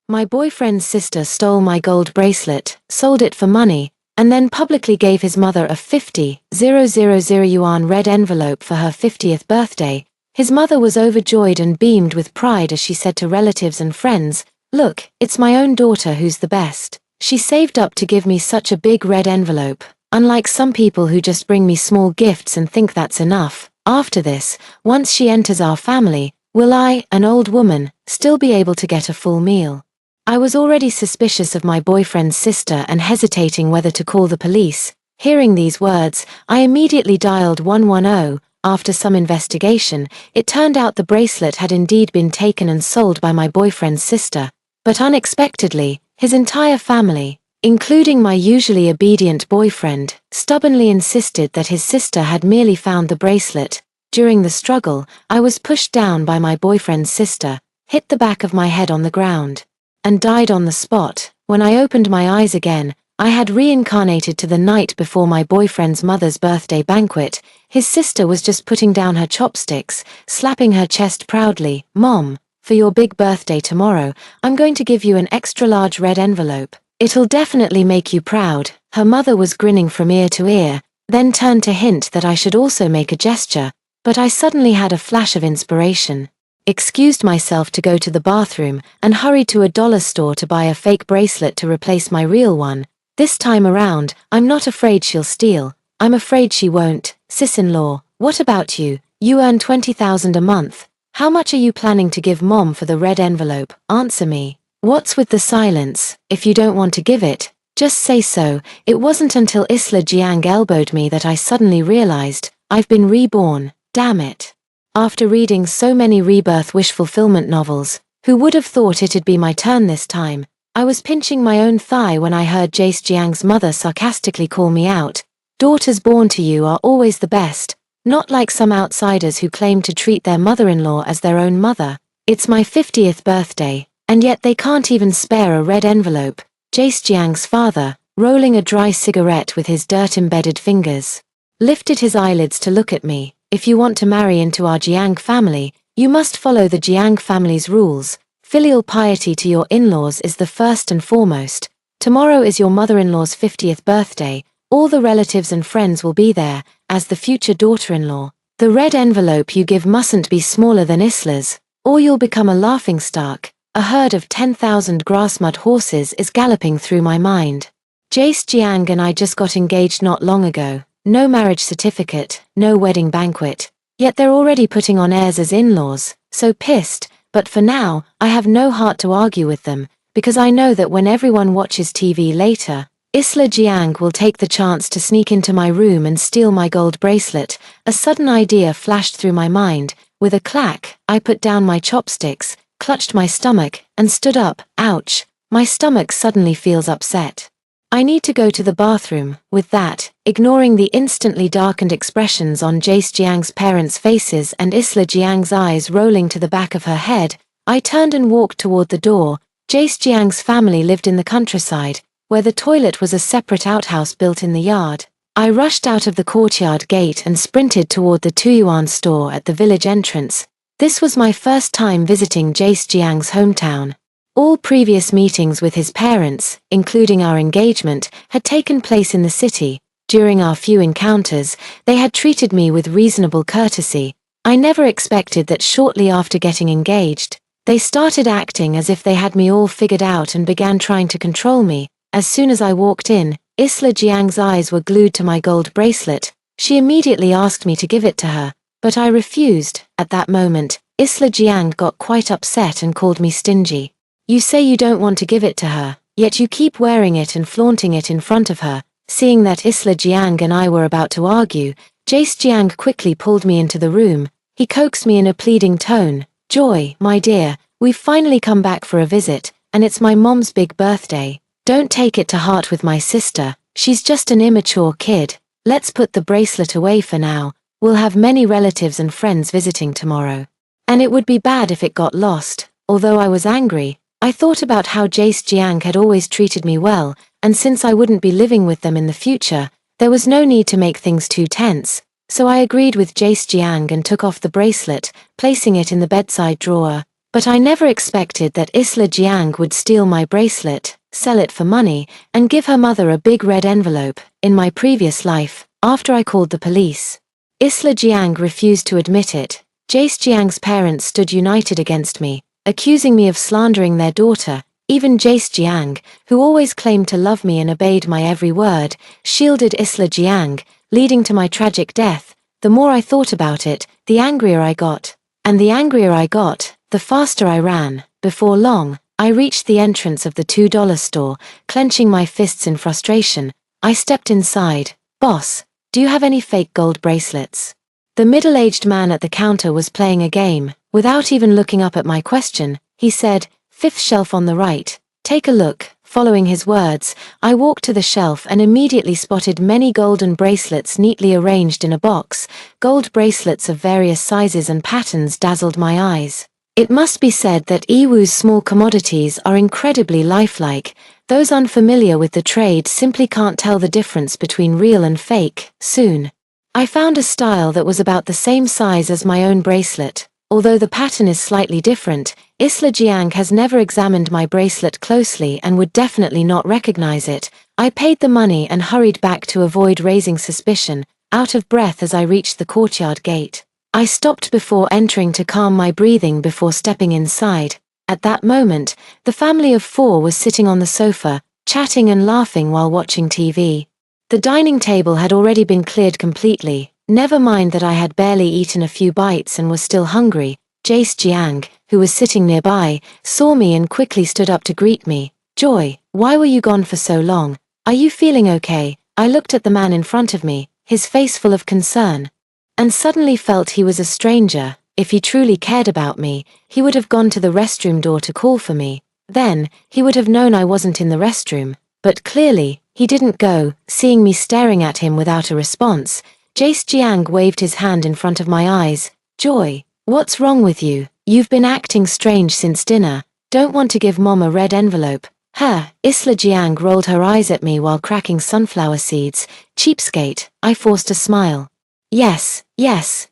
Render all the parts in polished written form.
My boyfriend's sister stole my gold bracelet, sold it for money, and then publicly gave his mother a 50,000 yuan red envelope for her 50th birthday. His mother was overjoyed and beamed with pride as she said to relatives and friends, "Look, it's my own daughter who's the best. She saved up to give me such a big red envelope, unlike some people who just bring me small gifts and think that's enough. After this, once she enters our family, will I, an old woman, still be able to get a full meal?" I was already suspicious of my boyfriend's sister and hesitating whether to call the police. Hearing these words, I immediately dialed 110. After some investigation, it turned out the bracelet had indeed been taken and sold by my boyfriend's sister. But unexpectedly, his entire family, including my usually obedient boyfriend, stubbornly insisted that his sister had merely found the bracelet. During the struggle, I was pushed down by my boyfriend's sister, hit the back of my head on the ground, and died on the spot. When I opened my eyes again, I had reincarnated to the night before my boyfriend's mother's birthday banquet. His sister was just putting down her chopsticks, slapping her chest proudly. "Mom, for your big birthday tomorrow, I'm going to give you an extra-large red envelope. It'll definitely make you proud." Her mother was grinning from ear to ear, then turned to hint that I should also make a gesture, but I suddenly had a flash of inspiration, excused myself to go to the bathroom, and hurried to a dollar store to buy a fake bracelet to replace my real one. This time around, I'm not afraid she'll steal. I'm afraid she won't. "Sis-in-law, what about you? You earn 20,000 a month. How much are you planning to give Mom for the red envelope? Answer me. What's with the silence? If you don't want to give it, just say so." It wasn't until Isla Jiang elbowed me that I suddenly realized, I've been reborn, damn it. After reading so many rebirth wish fulfillment novels, who would have thought it'd be my turn this time? I was pinching my own thigh when I heard Jace Jiang's mother sarcastically call me out. "Daughters born to you are always the best, not like some outsiders who claim to treat their mother-in-law as their own mother. It's my 50th birthday, and yet they can't even spare a red envelope." Jace Jiang's father, rolling a dry cigarette with his dirt-embedded fingers, lifted his eyelids to look at me. "If you want to marry into our Jiang family, you must follow the Jiang family's rules. Filial piety to your in-laws is the first and foremost. Tomorrow is your mother-in-law's 50th birthday. All the relatives and friends will be there, as the future daughter-in-law. The red envelope you give mustn't be smaller than Isla's, or you'll become a laughingstock." A herd of 10,000 grass-mud horses is galloping through my mind. Jace Jiang and I just got engaged not long ago. No marriage certificate, no wedding banquet. Yet they're already putting on airs as in-laws, so pissed. But for now, I have no heart to argue with them, because I know that when everyone watches TV later, Isla Jiang will take the chance to sneak into my room and steal my gold bracelet. A sudden idea flashed through my mind. With a clack, I put down my chopsticks, clutched my stomach, and stood up. Ouch, my stomach suddenly feels upset. I need to go to the bathroom. With that, ignoring the instantly darkened expressions on Jace Jiang's parents' faces and Isla Jiang's eyes rolling to the back of her head, I turned and walked toward the door. Jace Jiang's family lived in the countryside, where the toilet was a separate outhouse built in the yard. I rushed out of the courtyard gate and sprinted toward the Tuyuan store at the village entrance. This was my first time visiting Jace Jiang's hometown. All previous meetings with his parents, including our engagement, had taken place in the city. During our few encounters, they had treated me with reasonable courtesy. I never expected that shortly after getting engaged, they started acting as if they had me all figured out and began trying to control me. As soon as I walked in, Isla Jiang's eyes were glued to my gold bracelet. She immediately asked me to give it to her, but I refused. At that moment, Isla Jiang got quite upset and called me stingy. "You say you don't want to give it to her, yet you keep wearing it and flaunting it in front of her." Seeing that Isla Jiang and I were about to argue, Jace Jiang quickly pulled me into the room. He coaxed me in a pleading tone. "Joy, my dear, we've finally come back for a visit, and it's my mom's big birthday. Don't take it to heart with my sister, she's just an immature kid. Let's put the bracelet away for now. We'll have many relatives and friends visiting tomorrow, and it would be bad if it got lost." Although I was angry, I thought about how Jace Jiang had always treated me well, and since I wouldn't be living with them in the future, there was no need to make things too tense. So I agreed with Jace Jiang and took off the bracelet, placing it in the bedside drawer. But I never expected that Isla Jiang would steal my bracelet, sell it for money, and give her mother a big red envelope. In my previous life, after I called the police, Isla Jiang refused to admit it. Jace Jiang's parents stood united against me, accusing me of slandering their daughter. Even Jace Jiang, who always claimed to love me and obeyed my every word, shielded Isla Jiang, leading to my tragic death. The more I thought about it, the angrier I got. And the angrier I got, the faster I ran. Before long, I reached the entrance of the $2 store, clenching my fists in frustration. I stepped inside. "Boss, do you have any fake gold bracelets?" The middle-aged man at the counter was playing a game. Without even looking up at my question, he said, "Fifth shelf on the right. Take a look." Following his words, I walked to the shelf and immediately spotted many golden bracelets neatly arranged in a box. Gold bracelets of various sizes and patterns dazzled my eyes. It must be said that Iwu's small commodities are incredibly lifelike. Those unfamiliar with the trade simply can't tell the difference between real and fake. Soon, I found a style that was about the same size as my own bracelet. Although the pattern is slightly different, Isla Jiang has never examined my bracelet closely and would definitely not recognize it. I paid the money and hurried back to avoid raising suspicion, out of breath as I reached the courtyard gate. I stopped before entering to calm my breathing before stepping inside. At that moment, the family of four was sitting on the sofa, chatting and laughing while watching TV. The dining table had already been cleared completely. Never mind that I had barely eaten a few bites and was still hungry. Jace Jiang, who was sitting nearby, saw me and quickly stood up to greet me. "Joy, why were you gone for so long? Are you feeling okay?" I looked at the man in front of me, his face full of concern, and suddenly felt he was a stranger. If he truly cared about me, he would have gone to the restroom door to call for me. Then, he would have known I wasn't in the restroom. But clearly, he didn't go. Seeing me staring at him without a response, Jace Jiang waved his hand in front of my eyes. "Joy, what's wrong with you? You've been acting strange since dinner. Don't want to give Mom a red envelope?" Isla Jiang rolled her eyes at me while cracking sunflower seeds. "Cheapskate." I forced a smile. Yes,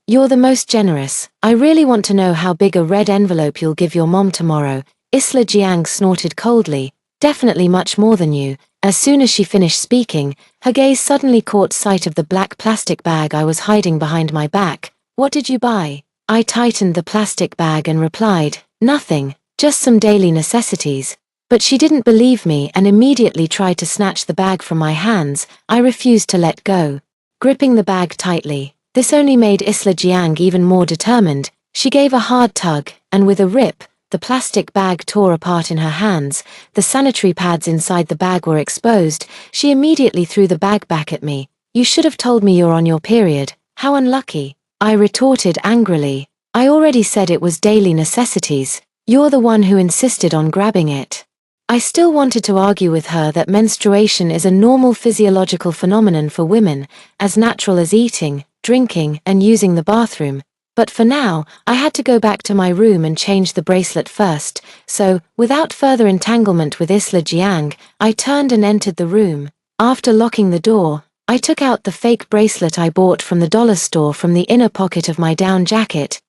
you're the most generous. I really want to know how big a red envelope you'll give your mom tomorrow." Isla Jiang snorted coldly. "Definitely much more than you." As soon as she finished speaking, her gaze suddenly caught sight of the black plastic bag I was hiding behind my back. "What did you buy?" I tightened the plastic bag and replied, "Nothing, just some daily necessities." But she didn't believe me and immediately tried to snatch the bag from my hands. I refused to let go, gripping the bag tightly. This only made Isla Jiang even more determined. She gave a hard tug, and with a rip, the plastic bag tore apart in her hands. The sanitary pads inside the bag were exposed. She immediately threw the bag back at me. "You should have told me you're on your period. How unlucky." I retorted angrily. "I already said it was daily necessities. You're the one who insisted on grabbing it." I still wanted to argue with her that menstruation is a normal physiological phenomenon for women, as natural as eating, drinking, and using the bathroom. But for now, I had to go back to my room and change the bracelet first, so, without further entanglement with Isla Jiang, I turned and entered the room. After locking the door, I took out the fake bracelet I bought from the dollar store from the inner pocket of my down jacket.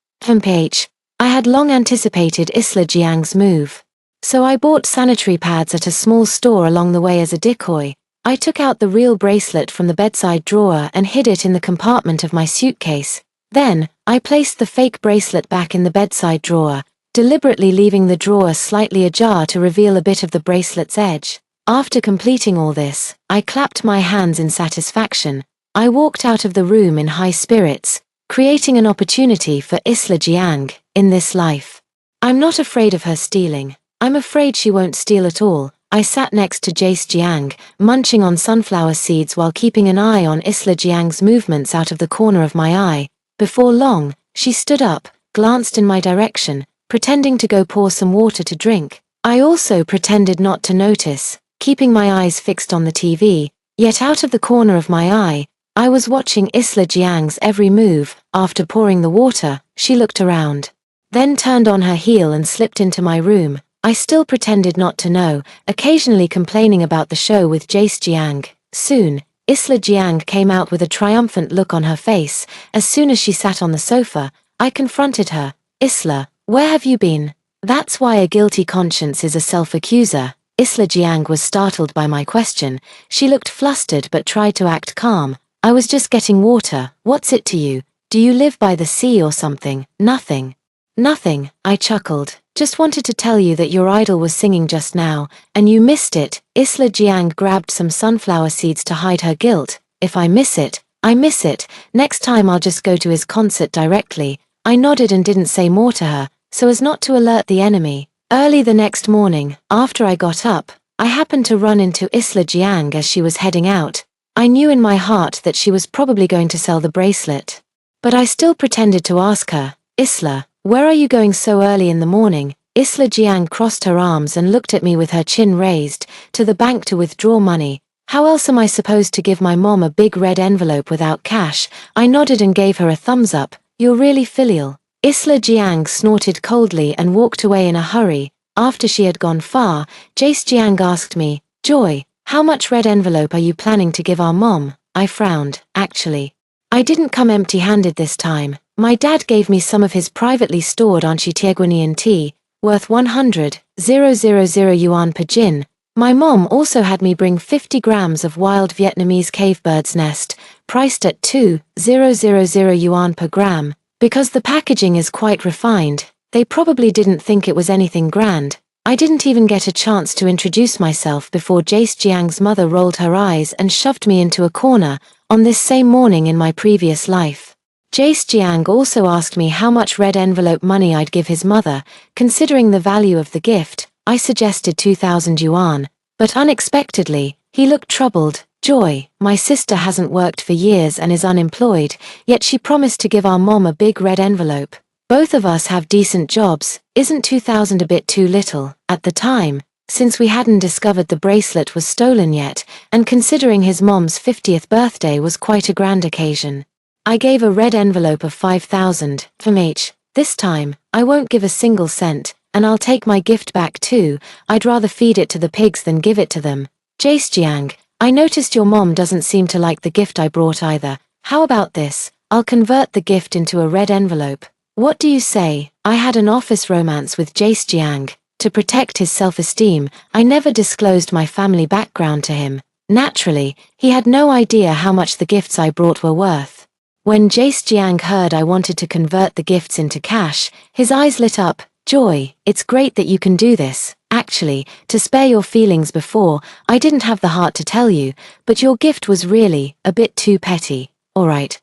I had long anticipated Isla Jiang's move. So I bought sanitary pads at a small store along the way as a decoy. I took out the real bracelet from the bedside drawer and hid it in the compartment of my suitcase. Then, I placed the fake bracelet back in the bedside drawer, deliberately leaving the drawer slightly ajar to reveal a bit of the bracelet's edge. After completing all this, I clapped my hands in satisfaction. I walked out of the room in high spirits, creating an opportunity for Isla Jiang in this life. I'm not afraid of her stealing. I'm afraid she won't steal at all. I sat next to Jace Jiang, munching on sunflower seeds while keeping an eye on Isla Jiang's movements out of the corner of my eye. Before long, she stood up, glanced in my direction, pretending to go pour some water to drink. I also pretended not to notice, keeping my eyes fixed on the TV, yet out of the corner of my eye, I was watching Isla Jiang's every move. After pouring the water, she looked around, then turned on her heel and slipped into my room. I still pretended not to know, occasionally complaining about the show with Jace Jiang. Soon, Isla Jiang came out with a triumphant look on her face. As soon as she sat on the sofa, I confronted her. "Isla, where have you been?" That's why a guilty conscience is a self-accuser. Isla Jiang was startled by my question. She looked flustered but tried to act calm. I was just getting water. What's it to you? Do you live by the sea or something? Nothing. Nothing, I chuckled. Just wanted to tell you that your idol was singing just now, and you missed it. Isla Jiang grabbed some sunflower seeds to hide her guilt. If I miss it, I miss it. Next time I'll just go to his concert directly. I nodded and didn't say more to her, so as not to alert the enemy. Early the next morning, after I got up, I happened to run into Isla Jiang as she was heading out. I knew in my heart that she was probably going to sell the bracelet. But I still pretended to ask her, Isla, where are you going so early in the morning? Isla Jiang crossed her arms and looked at me with her chin raised. To the bank to withdraw money. How else am I supposed to give my mom a big red envelope without cash? I nodded and gave her a thumbs up. You're really filial. Isla Jiang snorted coldly and walked away in a hurry. After she had gone far, Jace Jiang asked me, Joy, how much red envelope are you planning to give our mom? I frowned. Actually, I didn't come empty-handed this time. My dad gave me some of his privately stored Anchi-Tieguanian tea, worth 100,000 yuan per jin. My mom also had me bring 50 grams of wild Vietnamese cave bird's nest, priced at 2,000 yuan per gram. Because the packaging is quite refined, they probably didn't think it was anything grand. I didn't even get a chance to introduce myself before Jace Jiang's mother rolled her eyes and shoved me into a corner. On this same morning in my previous life, Jace Jiang also asked me how much red envelope money I'd give his mother. Considering the value of the gift, I suggested 2,000 yuan, but unexpectedly, he looked troubled. Joy, my sister hasn't worked for years and is unemployed, yet she promised to give our mom a big red envelope. Both of us have decent jobs. Isn't 2,000 a bit too little? At the time, since we hadn't discovered the bracelet was stolen yet, and considering his mom's 50th birthday was quite a grand occasion, I gave a red envelope of 5,000 from each. This time, I won't give a single cent, and I'll take my gift back too. I'd rather feed it to the pigs than give it to them. Jace Jiang, I noticed your mom doesn't seem to like the gift I brought either. How about this? I'll convert the gift into a red envelope. What do you say? I had an office romance with Jace Jiang. To protect his self-esteem, I never disclosed my family background to him. Naturally, he had no idea how much the gifts I brought were worth. When Jace Jiang heard I wanted to convert the gifts into cash, his eyes lit up. Joy, it's great that you can do this. Actually, to spare your feelings before, I didn't have the heart to tell you, but your gift was really a bit too petty. Alright,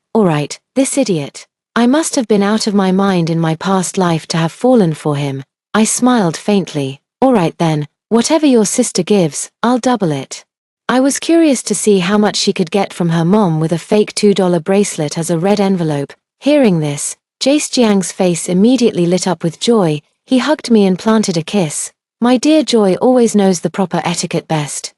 this idiot. I must have been out of my mind in my past life to have fallen for him. I smiled faintly. Alright then, whatever your sister gives, I'll double it. I was curious to see how much she could get from her mom with a fake $2 bracelet as a red envelope. Hearing this, Jace Jiang's face immediately lit up with joy. He hugged me and planted a kiss. My dear Joy always knows the proper etiquette best.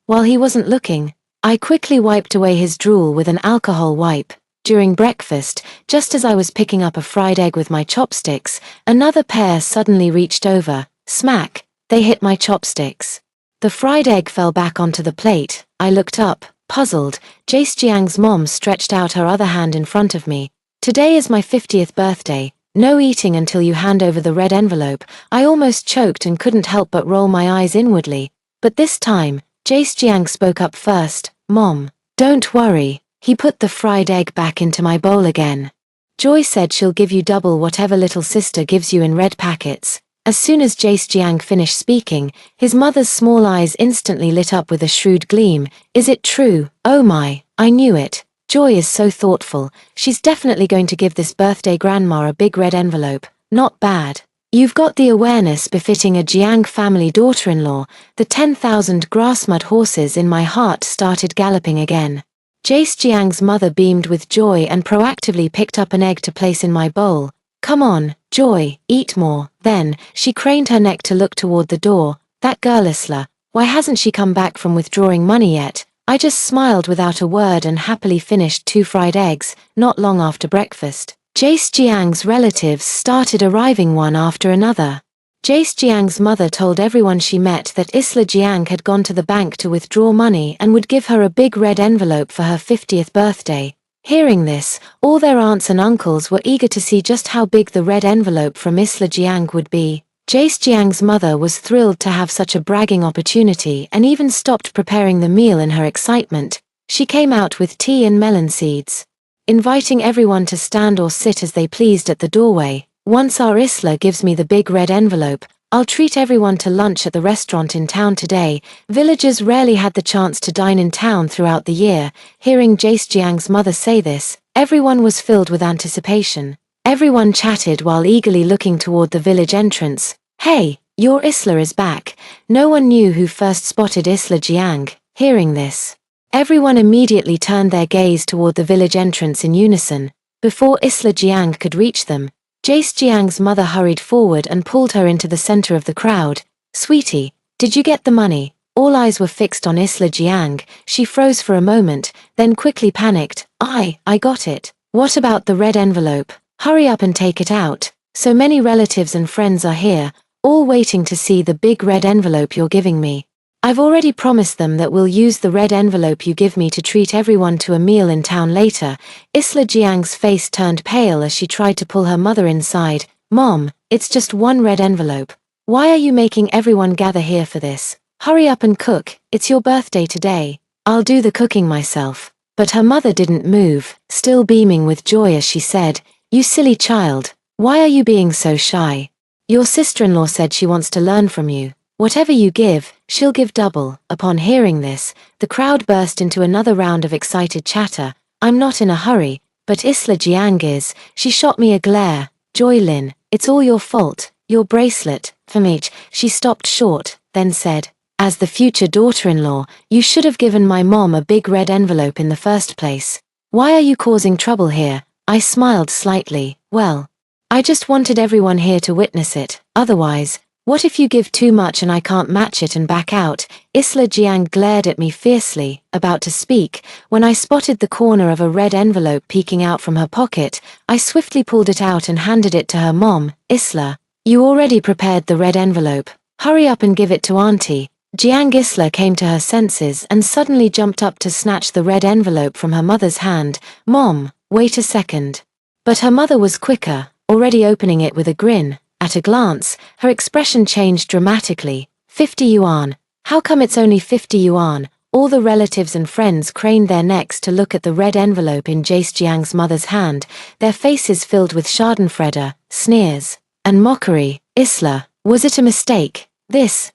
While he wasn't looking, I quickly wiped away his drool with an alcohol wipe. During breakfast, just as I was picking up a fried egg with my chopsticks, another pair suddenly reached over. Smack! They hit my chopsticks. The fried egg fell back onto the plate. I looked up, puzzled. Jace Jiang's mom stretched out her other hand in front of me. Today is my 50th birthday. No eating until you hand over the red envelope. I almost choked and couldn't help but roll my eyes inwardly. But this time, Jace Jiang spoke up first. Mom, don't worry. He put the fried egg back into my bowl again. Joy said she'll give you double whatever little sister gives you in red packets. As soon as Jace Jiang finished speaking, his mother's small eyes instantly lit up with a shrewd gleam. Is it true? Oh my, I knew it. Joy is so thoughtful. She's definitely going to give this birthday grandma a big red envelope. Not bad. You've got the awareness befitting a Jiang family daughter-in-law. The 10,000 grass-mud horses in my heart started galloping again. Jace Jiang's mother beamed with joy and proactively picked up an egg to place in my bowl. Come on, Joy, eat more. Then, she craned her neck to look toward the door. That girl Isla, why hasn't she come back from withdrawing money yet? I just smiled without a word and happily finished 2 fried eggs. Not long after breakfast, Jace Jiang's relatives started arriving one after another. Jace Jiang's mother told everyone she met that Isla Jiang had gone to the bank to withdraw money and would give her a big red envelope for her 50th birthday. Hearing this, all their aunts and uncles were eager to see just how big the red envelope from Isla Jiang would be. Jace Jiang's mother was thrilled to have such a bragging opportunity and even stopped preparing the meal in her excitement. She came out with tea and melon seeds, inviting everyone to stand or sit as they pleased at the doorway. Once our Isla gives me the big red envelope, I'll treat everyone to lunch at the restaurant in town today. Villagers rarely had the chance to dine in town throughout the year. Hearing Jace Jiang's mother say this, everyone was filled with anticipation. Everyone chatted while eagerly looking toward the village entrance. Hey, your Isla is back. No one knew who first spotted Isla Jiang. Hearing this, everyone immediately turned their gaze toward the village entrance in unison. Before Isla Jiang could reach them, Jace Jiang's mother hurried forward and pulled her into the center of the crowd. Sweetie, did you get the money? All eyes were fixed on Isla Jiang. She froze for a moment, then quickly panicked. I got it. What about the red envelope? Hurry up and take it out. So many relatives and friends are here, all waiting to see the big red envelope you're giving me. I've already promised them that we'll use the red envelope you give me to treat everyone to a meal in town later. Isla Jiang's face turned pale as she tried to pull her mother inside. Mom, it's just one red envelope. Why are you making everyone gather here for this? Hurry up and cook, it's your birthday today. I'll do the cooking myself. But her mother didn't move, still beaming with joy as she said, You silly child, why are you being so shy? Your sister-in-law said she wants to learn from you. Whatever you give, she'll give double. Upon hearing this, the crowd burst into another round of excited chatter. I'm not in a hurry, but Isla Jiang is. She shot me a glare. Joy Lin, it's all your fault. Your bracelet, Famich. She stopped short, then said, As the future daughter-in-law, you should have given my mom a big red envelope in the first place. Why are you causing trouble here? I smiled slightly. Well, I just wanted everyone here to witness it. Otherwise, what if you give too much and I can't match it and back out? Isla Jiang glared at me fiercely, about to speak, when I spotted the corner of a red envelope peeking out from her pocket. I swiftly pulled it out and handed it to her mom. Isla, you already prepared the red envelope. Hurry up and give it to Auntie. Jiang. Isla came to her senses and suddenly jumped up to snatch the red envelope from her mother's hand. Mom, wait a second. But her mother was quicker, already opening it with a grin. At a glance, her expression changed dramatically. 50 yuan. How come it's only 50 yuan? All the relatives and friends craned their necks to look at the red envelope in Jace Jiang's mother's hand, their faces filled with schadenfreude, sneers, and mockery. Isla, was it a mistake? This,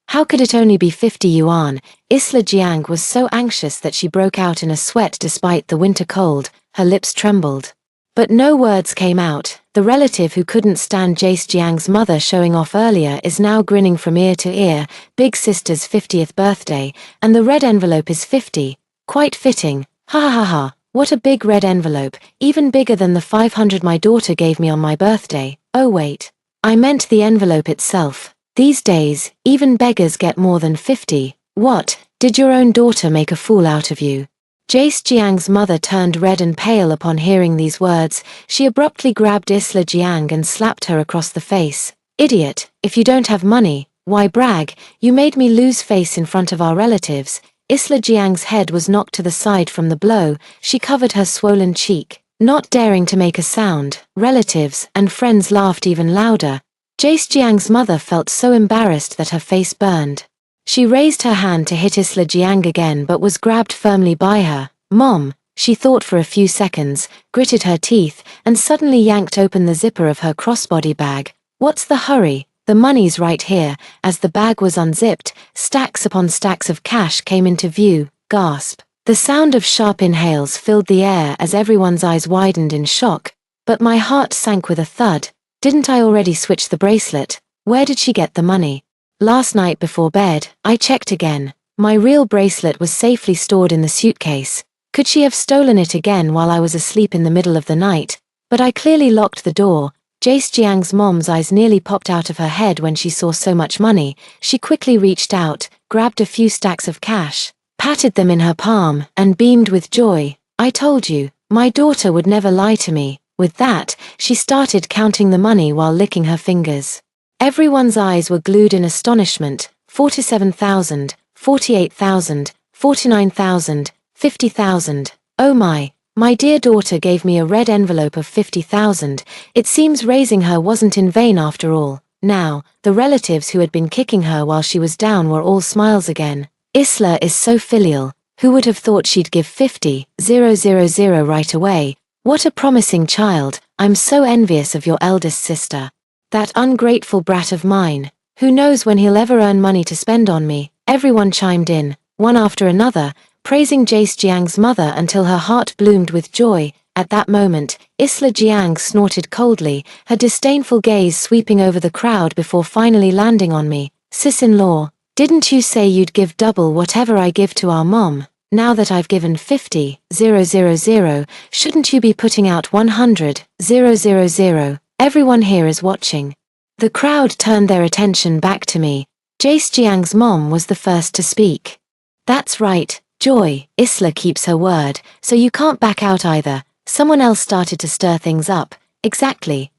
how could it only be 50 yuan? Isla Jiang was so anxious that she broke out in a sweat despite the winter cold. Her lips trembled. But no words came out. The relative who couldn't stand Jace Jiang's mother showing off earlier is now grinning from ear to ear. Big sister's 50th birthday, and the red envelope is 50. Quite fitting. Ha ha ha ha. What a big red envelope, even bigger than the 500 my daughter gave me on my birthday. Oh wait. I meant the envelope itself. These days, even beggars get more than 50. What, did your own daughter make a fool out of you? Jace Jiang's mother turned red and pale upon hearing these words. She abruptly grabbed Isla Jiang and slapped her across the face. Idiot, if you don't have money, why brag? You made me lose face in front of our relatives. Isla Jiang's head was knocked to the side from the blow. She covered her swollen cheek, not daring to make a sound. Relatives and friends laughed even louder. Jace Jiang's mother felt so embarrassed that her face burned. She raised her hand to hit Isla Jiang again but was grabbed firmly by her. Mom, she thought for a few seconds, gritted her teeth, and suddenly yanked open the zipper of her crossbody bag. What's the hurry? The money's right here. As the bag was unzipped, stacks upon stacks of cash came into view. Gasp. The sound of sharp inhales filled the air as everyone's eyes widened in shock. But my heart sank with a thud. Didn't I already switch the bracelet? Where did she get the money? Last night before bed, I checked again. My real bracelet was safely stored in the suitcase. Could she have stolen it again while I was asleep in the middle of the night? But I clearly locked the door. Jace Jiang's mom's eyes nearly popped out of her head when she saw so much money. She quickly reached out, grabbed a few stacks of cash, patted them in her palm, and beamed with joy. I told you, my daughter would never lie to me. With that, she started counting the money while licking her fingers. Everyone's eyes were glued in astonishment. 47,000, 48,000, 49,000, 50,000. Oh my dear daughter gave me a red envelope of 50,000. It seems raising her wasn't in vain after all. Now, the relatives who had been kicking her while she was down were all smiles again. Isla is so filial. Who would have thought she'd give 50,000 right away? What a promising child. I'm so envious of your eldest sister. That ungrateful brat of mine. Who knows when he'll ever earn money to spend on me? Everyone chimed in, one after another, praising Jace Jiang's mother until her heart bloomed with joy. At that moment, Isla Jiang snorted coldly, her disdainful gaze sweeping over the crowd before finally landing on me. Sis-in-law, didn't you say you'd give double whatever I give to our mom? Now that I've given 50,000, shouldn't you be putting out 100,000? Everyone here is watching. The crowd turned their attention back to me. Jace Jiang's mom was the first to speak. That's right, Joy, Isla keeps her word, so you can't back out either. Someone else started to stir things up. Exactly,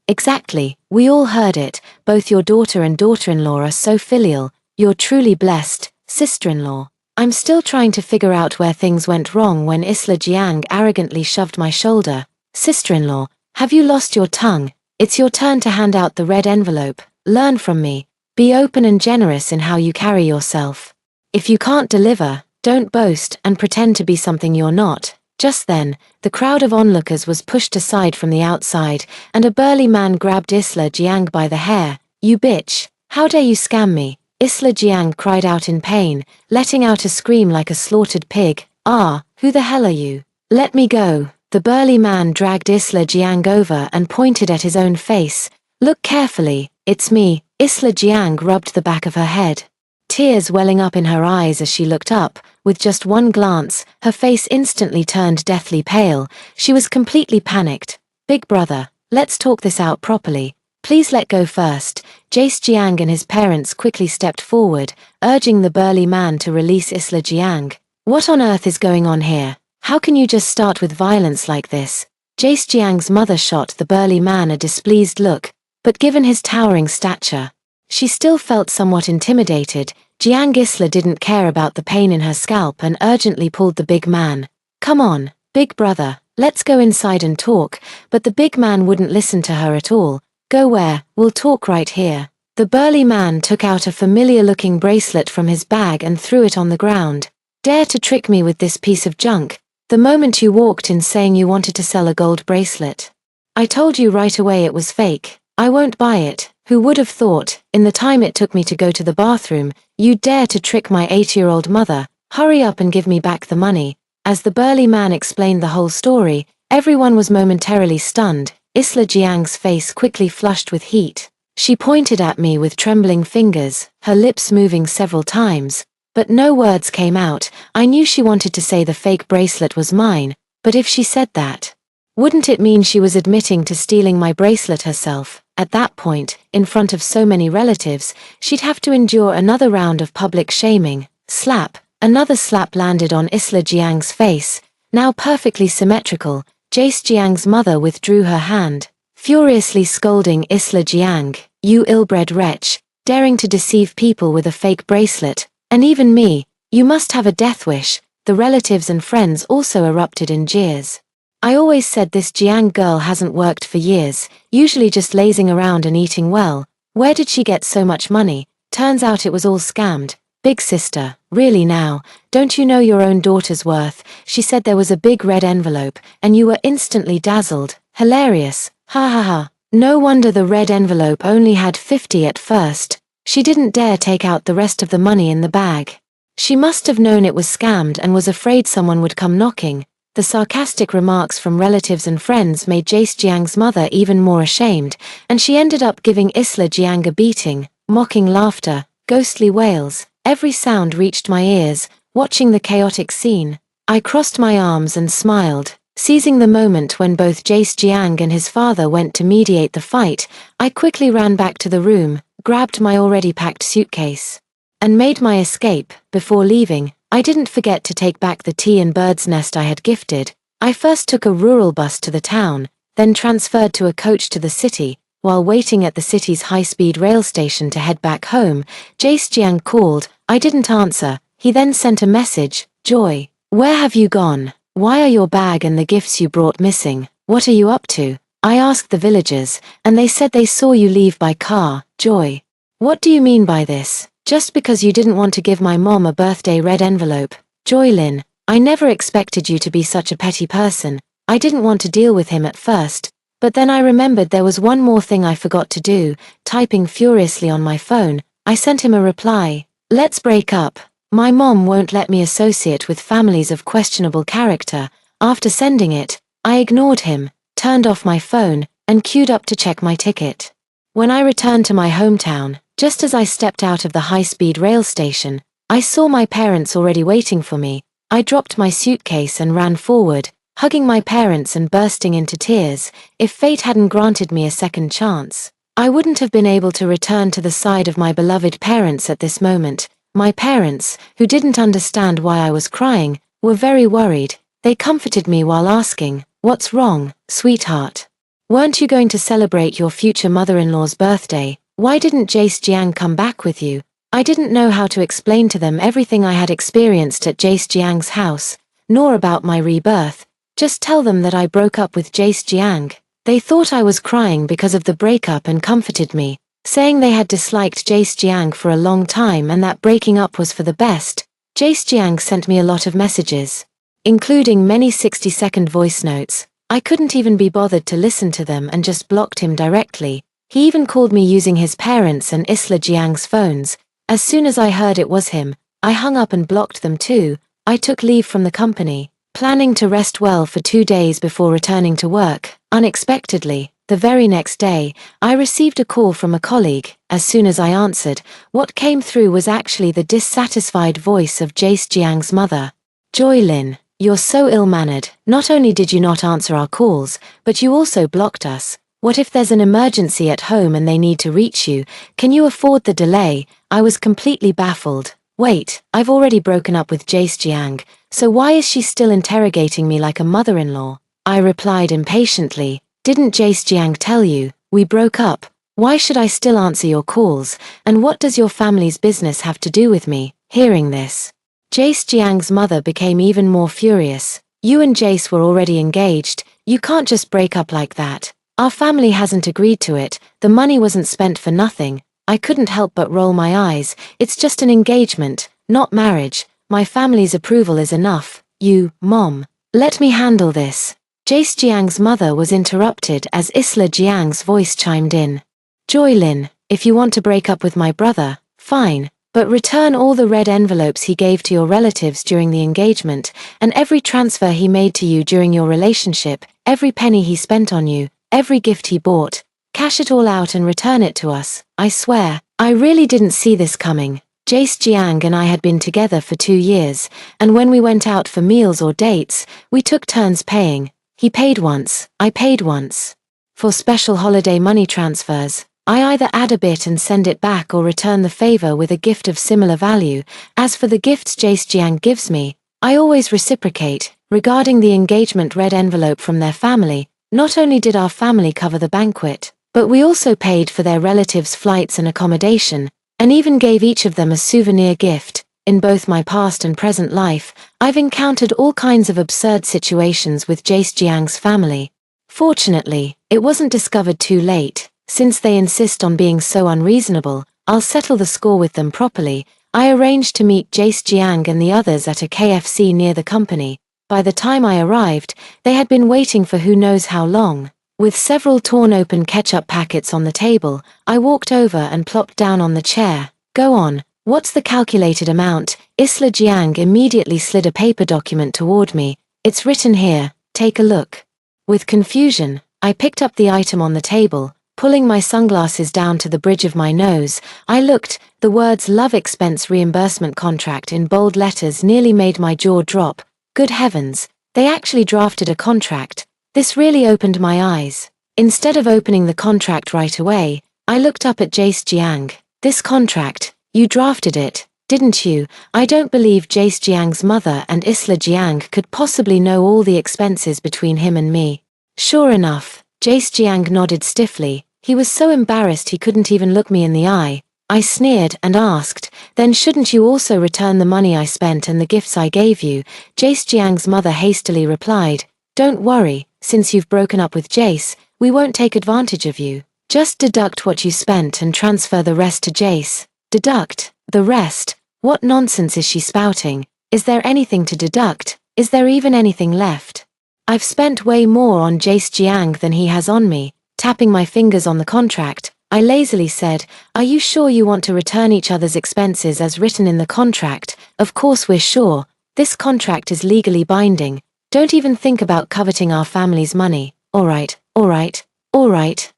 we all heard it. Both your daughter and daughter-in-law are so filial. You're truly blessed, sister-in-law. I'm still trying to figure out where things went wrong when Isla Jiang arrogantly shoved my shoulder. Sister-in-law, have you lost your tongue? It's your turn to hand out the red envelope. Learn from me. Be open and generous in how you carry yourself. If you can't deliver, don't boast and pretend to be something you're not. Just then, the crowd of onlookers was pushed aside from the outside, and a burly man grabbed Isla Jiang by the hair. You bitch! How dare you scam me? Isla Jiang cried out in pain, letting out a scream like a slaughtered pig. Ah, who the hell are you? Let me go. The burly man dragged Isla Jiang over and pointed at his own face. Look carefully, it's me. Isla Jiang rubbed the back of her head. Tears welling up in her eyes as she looked up. With just one glance, her face instantly turned deathly pale. She was completely panicked. Big brother, let's talk this out properly. Please let go first. Jace Jiang and his parents quickly stepped forward, urging the burly man to release Isla Jiang. What on earth is going on here? How can you just start with violence like this? Jace Jiang's mother shot the burly man a displeased look, but given his towering stature, she still felt somewhat intimidated. Jiang Isla didn't care about the pain in her scalp and urgently pulled the big man. Come on, big brother, let's go inside and talk, but the big man wouldn't listen to her at all. Go where? We'll talk right here. The burly man took out a familiar-looking bracelet from his bag and threw it on the ground. Dare to trick me with this piece of junk? The moment you walked in saying you wanted to sell a gold bracelet. I told you right away it was fake. I won't buy it. Who would have thought, in the time it took me to go to the bathroom, you'd dare to trick my 8-year-old mother? Hurry up and give me back the money. As the burly man explained the whole story, everyone was momentarily stunned. Isla Jiang's face quickly flushed with heat. She pointed at me with trembling fingers, her lips moving several times. But no words came out. I knew she wanted to say the fake bracelet was mine, but if she said that, wouldn't it mean she was admitting to stealing my bracelet herself? At that point, in front of so many relatives, she'd have to endure another round of public shaming. Slap. Another slap landed on Isla Jiang's face, now perfectly symmetrical. Jace Jiang's mother withdrew her hand, furiously scolding Isla Jiang. You ill-bred wretch, daring to deceive people with a fake bracelet, and even me, you must have a death wish. The relatives and friends also erupted in jeers. I always said this Jiang girl hasn't worked for years, usually just lazing around and eating well. Where did she get so much money? Turns out it was all scammed. Big sister, really now, don't you know your own daughter's worth? She said there was a big red envelope, and you were instantly dazzled. Hilarious. Ha ha ha. No wonder the red envelope only had 50 at first. She didn't dare take out the rest of the money in the bag. She must have known it was scammed and was afraid someone would come knocking. The sarcastic remarks from relatives and friends made Jace Jiang's mother even more ashamed, and she ended up giving Isla Jiang a beating. Mocking laughter, ghostly wails, every sound reached my ears. Watching the chaotic scene, I crossed my arms and smiled. Seizing the moment when both Jace Jiang and his father went to mediate the fight, I quickly ran back to the room, grabbed my already packed suitcase, and made my escape. Before leaving, I didn't forget to take back the tea and bird's nest I had gifted. I first took a rural bus to the town, then transferred to a coach to the city. While waiting at the city's high-speed rail station to head back home, Jace Jiang called. I didn't answer. He then sent a message. Joy, where have you gone? Why are your bag and the gifts you brought missing? What are you up to? I asked the villagers, and they said they saw you leave by car. Joy. What do you mean by this? Just because you didn't want to give my mom a birthday red envelope. Joy Lin, I never expected you to be such a petty person. I didn't want to deal with him at first, but then I remembered there was one more thing I forgot to do. Typing furiously on my phone, I sent him a reply. Let's break up. My mom won't let me associate with families of questionable character. After sending it, I ignored him, turned off my phone, and queued up to check my ticket. When I returned to my hometown, just as I stepped out of the high-speed rail station, I saw my parents already waiting for me. I dropped my suitcase and ran forward, hugging my parents and bursting into tears. If fate hadn't granted me a second chance, I wouldn't have been able to return to the side of my beloved parents at this moment. My parents, who didn't understand why I was crying, were very worried. They comforted me while asking, "What's wrong, sweetheart? Weren't you going to celebrate your future mother-in-law's birthday? Why didn't Jace Jiang come back with you?" I didn't know how to explain to them everything I had experienced at Jace Jiang's house, nor about my rebirth. Just tell them that I broke up with Jace Jiang. They thought I was crying because of the breakup and comforted me, saying they had disliked Jace Jiang for a long time and that breaking up was for the best. Jace Jiang sent me a lot of messages, including many 60-second voice notes. I couldn't even be bothered to listen to them and just blocked him directly. He even called me using his parents' and Isla Jiang's phones. As soon as I heard it was him, I hung up and blocked them too. I took leave from the company, planning to rest well for 2 days before returning to work. Unexpectedly, the very next day, I received a call from a colleague. As soon as I answered, what came through was actually the dissatisfied voice of Jace Jiang's mother. Joy Lin, you're so ill-mannered. Not only did you not answer our calls, but you also blocked us. What if there's an emergency at home and they need to reach you? Can you afford the delay? I was completely baffled. Wait, I've already broken up with Jace Jiang, so why is she still interrogating me like a mother-in-law? I replied impatiently. Didn't Jace Jiang tell you? We broke up. Why should I still answer your calls? And what does your family's business have to do with me? Hearing this, Jace Jiang's mother became even more furious. You and Jace were already engaged. You can't just break up like that. Our family hasn't agreed to it. The money wasn't spent for nothing. I couldn't help but roll my eyes. It's just an engagement, not marriage. My family's approval is enough. You, Mom, let me handle this. Jace Jiang's mother was interrupted as Isla Jiang's voice chimed in. Joy Lin, if you want to break up with my brother, fine, but return all the red envelopes he gave to your relatives during the engagement, and every transfer he made to you during your relationship, every penny he spent on you, every gift he bought. Cash it all out and return it to us. I swear, I really didn't see this coming. Jace Jiang and I had been together for 2 years, and when we went out for meals or dates, we took turns paying. He paid once, I paid once. For special holiday money transfers, I either add a bit and send it back or return the favor with a gift of similar value. As for the gifts Jace Jiang gives me, I always reciprocate. Regarding the engagement red envelope from their family, not only did our family cover the banquet, but we also paid for their relatives' flights and accommodation, and even gave each of them a souvenir gift. In both my past and present life, I've encountered all kinds of absurd situations with Jace Jiang's family. Fortunately, it wasn't discovered too late. Since they insist on being so unreasonable, I'll settle the score with them properly. I arranged to meet Jace Jiang and the others at a KFC near the company. By the time I arrived, they had been waiting for who knows how long. With several torn open ketchup packets on the table, I walked over and plopped down on the chair. Go on, what's the calculated amount? Isla Jiang immediately slid a paper document toward me. It's written here, take a look. With confusion, I picked up the item on the table, pulling my sunglasses down to the bridge of my nose. I looked, the words Love Expense Reimbursement Contract in bold letters nearly made my jaw drop. Good heavens, they actually drafted a contract. This really opened my eyes. Instead of opening the contract right away, I looked up at Jace Jiang. This contract, you drafted it, didn't you? I don't believe Jace Jiang's mother and Isla Jiang could possibly know all the expenses between him and me. Sure enough, Jace Jiang nodded stiffly. He was so embarrassed he couldn't even look me in the eye. I sneered and asked, then shouldn't you also return the money I spent and the gifts I gave you? Jace Jiang's mother hastily replied, don't worry, since you've broken up with Jace, We won't take advantage of you. Just deduct what you spent and transfer the rest to Jace. Deduct? The rest? What nonsense is she spouting? Is there anything to deduct? Is there even anything left? I've spent way more on Jace Jiang than he has on me. Tapping my fingers on the contract, I lazily said, "Are you sure you want to return each other's expenses as written in the contract?" "Of course we're sure. This contract is legally binding. Don't even think about coveting our family's money." All right,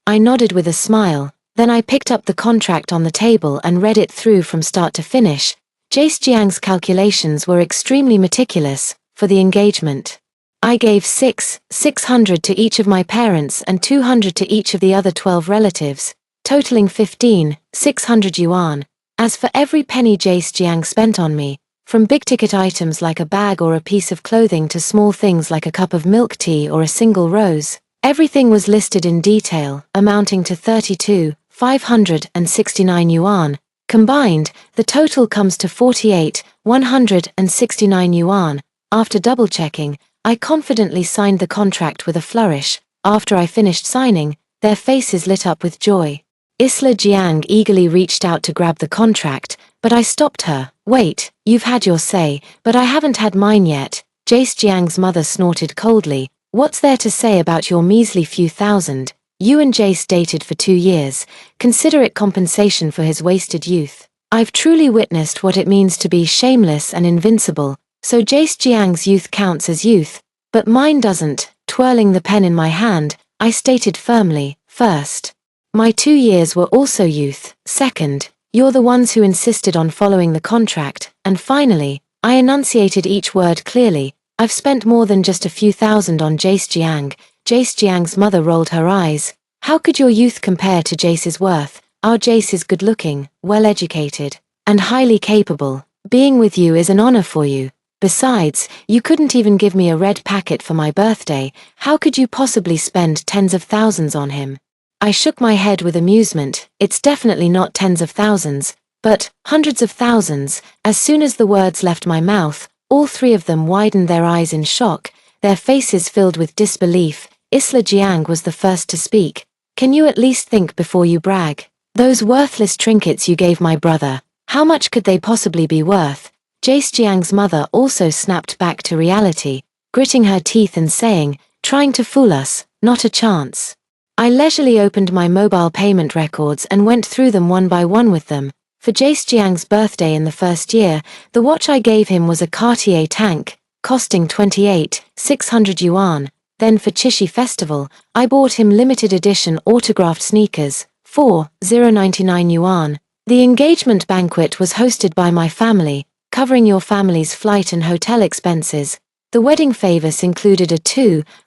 I nodded with a smile. Then I picked up the contract on the table and read it through from start to finish. Jace Jiang's calculations were extremely meticulous. For the engagement, I gave 600 to each of my parents and 200 to each of the other 12 relatives, totaling 600 yuan. As for every penny Jace Jiang spent on me, from big-ticket items like a bag or a piece of clothing to small things like a cup of milk tea or a single rose, everything was listed in detail, amounting to 569 yuan. Combined, the total comes to 169 yuan. After double-checking, I confidently signed the contract with a flourish. After I finished signing, their faces lit up with joy. Isla Jiang eagerly reached out to grab the contract, but I stopped her. "Wait, you've had your say, but I haven't had mine yet." Jace Jiang's mother snorted coldly. "What's there to say about your measly few thousand? You and Jace dated for 2 years. Consider it compensation for his wasted youth. I've truly witnessed what it means to be shameless and invincible, so Jace Jiang's youth counts as youth, but mine doesn't." Twirling the pen in my hand, I stated firmly, "First, my 2 years were also youth. Second, you're the ones who insisted on following the contract. And finally," I enunciated each word clearly, "I've spent more than just a few thousand on Jace Jiang." Jace Jiang's mother rolled her eyes. "How could your youth compare to Jace's worth? Our Jace is good-looking, well-educated, and highly capable. Being with you is an honor for you. Besides, you couldn't even give me a red packet for my birthday. How could you possibly spend tens of thousands on him?" I shook my head with amusement. "It's definitely not tens of thousands, but hundreds of thousands." As soon as the words left my mouth, all 3 of them widened their eyes in shock, their faces filled with disbelief. Isla Jiang was the first to speak. "Can you at least think before you brag? Those worthless trinkets you gave my brother, how much could they possibly be worth?" Jace Jiang's mother also snapped back to reality, gritting her teeth and saying, "Trying to fool us, not a chance." I leisurely opened my mobile payment records and went through them one by one with them. For Jace Jiang's birthday in the first year, the watch I gave him was a Cartier tank, costing 600 yuan. Then for Chishi Festival, I bought him limited edition autographed sneakers, 4,099 yuan. The engagement banquet was hosted by my family, covering your family's flight and hotel expenses. The wedding favors included a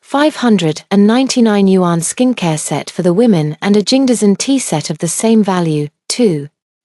599 yuan skincare set for the women and a Jingdezhen tea set of the same value,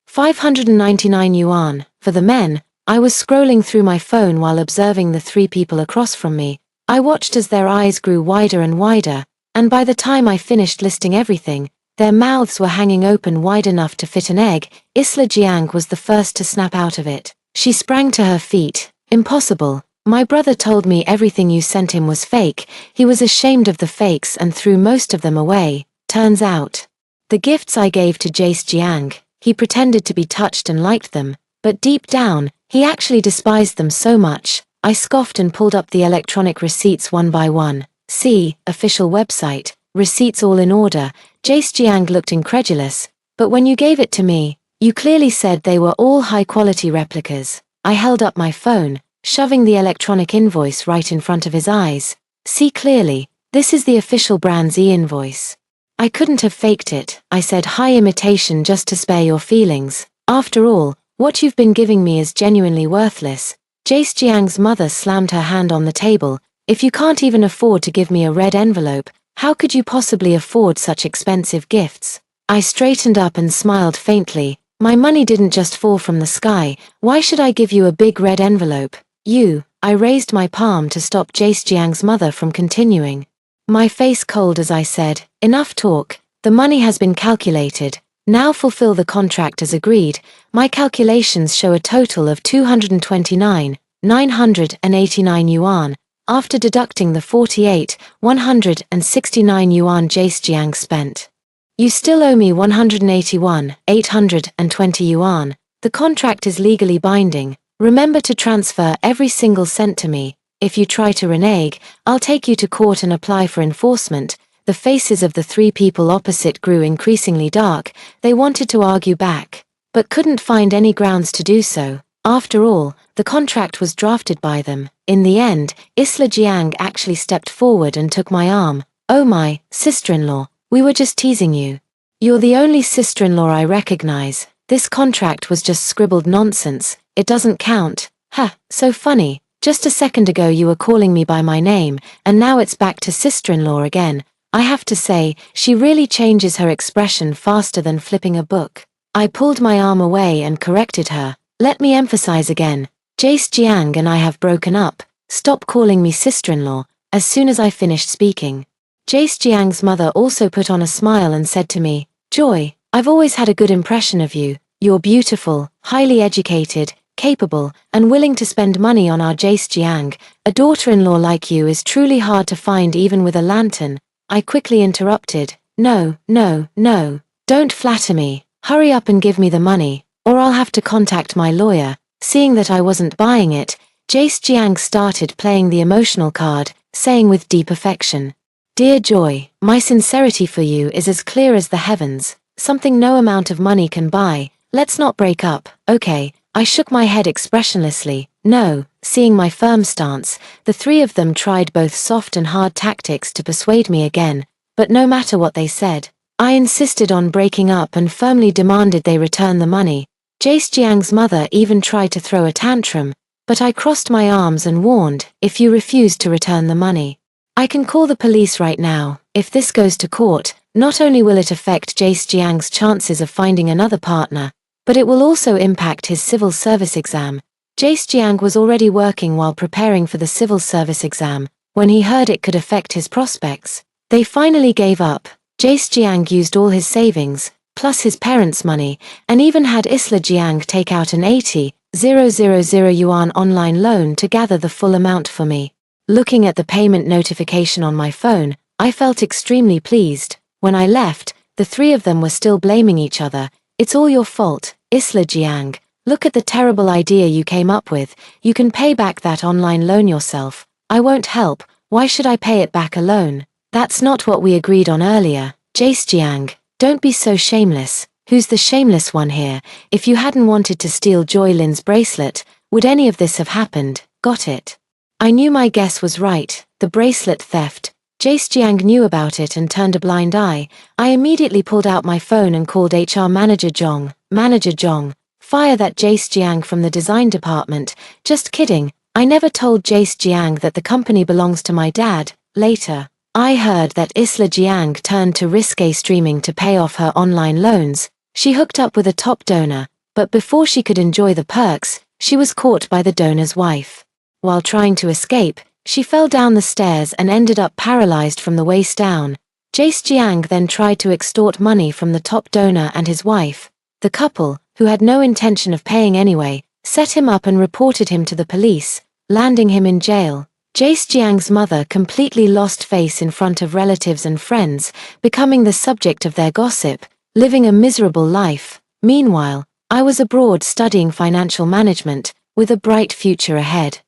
599 yuan. For the men, I was scrolling through my phone while observing the 3 people across from me. I watched as their eyes grew wider and wider, and by the time I finished listing everything, their mouths were hanging open wide enough to fit an egg. Isla Jiang was the first to snap out of it. She sprang to her feet. "Impossible. My brother told me everything you sent him was fake. He was ashamed of the fakes and threw most of them away. Turns out, the gifts I gave to Jace Jiang, he pretended to be touched and liked them, but deep down, he actually despised them so much." I scoffed and pulled up the electronic receipts one by one. "See, official website, receipts all in order." Jace Jiang looked incredulous. "But when you gave it to me, you clearly said they were all high-quality replicas." I held up my phone, shoving the electronic invoice right in front of his eyes. "See clearly, this is the official brand's e-invoice." "I couldn't have faked it," I said. "High imitation just to spare your feelings. After all, what you've been giving me is genuinely worthless." Jace Jiang's mother slammed her hand on the table. "If you can't even afford to give me a red envelope, how could you possibly afford such expensive gifts?" I straightened up and smiled faintly. "My money didn't just fall from the sky. Why should I give you a big red envelope? I raised my palm to stop Jace Jiang's mother from continuing. My face cold as I said, "Enough talk. The money has been calculated. Now fulfill the contract as agreed." My calculations show a total of 229,989 yuan. after deducting the 169 yuan Jace Jiang spent. You still owe me 820 yuan. The contract is legally binding. Remember to transfer every single cent to me. If you try to renege, I'll take you to court and apply for enforcement. The faces of the three people opposite grew increasingly dark. They wanted to argue back, but couldn't find any grounds to do so. After all, the contract was drafted by them. In the end, Isla Jiang actually stepped forward and took my arm. Oh my, sister-in-law, we were just teasing you. You're the only sister-in-law I recognize. This contract was just scribbled nonsense. It doesn't count. Ha, so funny. Just a second ago you were calling me by my name, and now it's back to sister-in-law again. I have to say, she really changes her expression faster than flipping a book. I pulled my arm away and corrected her. Let me emphasize again. Jace Jiang and I have broken up. Stop calling me sister-in-law. As soon as I finished speaking, Jace Jiang's mother also put on a smile and said to me, Joy, I've always had a good impression of you. You're beautiful, highly educated, capable, and willing to spend money on our Jace Jiang. A daughter-in-law like you is truly hard to find even with a lantern. I quickly interrupted. No, don't flatter me. Hurry up and give me the money, or I'll have to contact my lawyer. Seeing that I wasn't buying it, Jace Jiang started playing the emotional card, saying with deep affection, Dear Joy, my sincerity for you is as clear as the heavens, something no amount of money can buy. Let's not break up, okay? I shook my head expressionlessly. No. Seeing my firm stance, the three of them tried both soft and hard tactics to persuade me again, but no matter what they said, I insisted on breaking up and firmly demanded they return the money. Jace Jiang's mother even tried to throw a tantrum, but I crossed my arms and warned, if you refuse to return the money, I can call the police right now. If this goes to court, not only will it affect Jace Jiang's chances of finding another partner, but it will also impact his civil service exam. Jace Jiang was already working while preparing for the civil service exam. When he heard it could affect his prospects, they finally gave up. Jace Jiang used all his savings, plus his parents' money, and even had Isla Jiang take out an 80,000 yuan online loan to gather the full amount for me. Looking at the payment notification on my phone, I felt extremely pleased. When I left, the three of them were still blaming each other. It's all your fault, Isla Jiang. Look at the terrible idea you came up with. You can pay back that online loan yourself. I won't help. Why should I pay it back alone? That's not what we agreed on earlier. Jace Jiang, don't be so shameless. Who's the shameless one here? If you hadn't wanted to steal Joy Lin's bracelet, would any of this have happened? Got it. I knew my guess was right. The bracelet theft. Jace Jiang knew about it and turned a blind eye. I immediately pulled out my phone and called HR Manager Zhong. Manager Zhong, fire that Jace Jiang from the design department. Just kidding. I never told Jace Jiang that the company belongs to my dad. Later, I heard that Isla Jiang turned to risque streaming to pay off her online loans. She hooked up with a top donor, but before she could enjoy the perks, she was caught by the donor's wife. While trying to escape, she fell down the stairs and ended up paralyzed from the waist down. Jace Jiang then tried to extort money from the top donor and his wife. The couple, who had no intention of paying anyway, set him up and reported him to the police, landing him in jail. Jace Jiang's mother completely lost face in front of relatives and friends, becoming the subject of their gossip, living a miserable life. Meanwhile, I was abroad studying financial management, with a bright future ahead.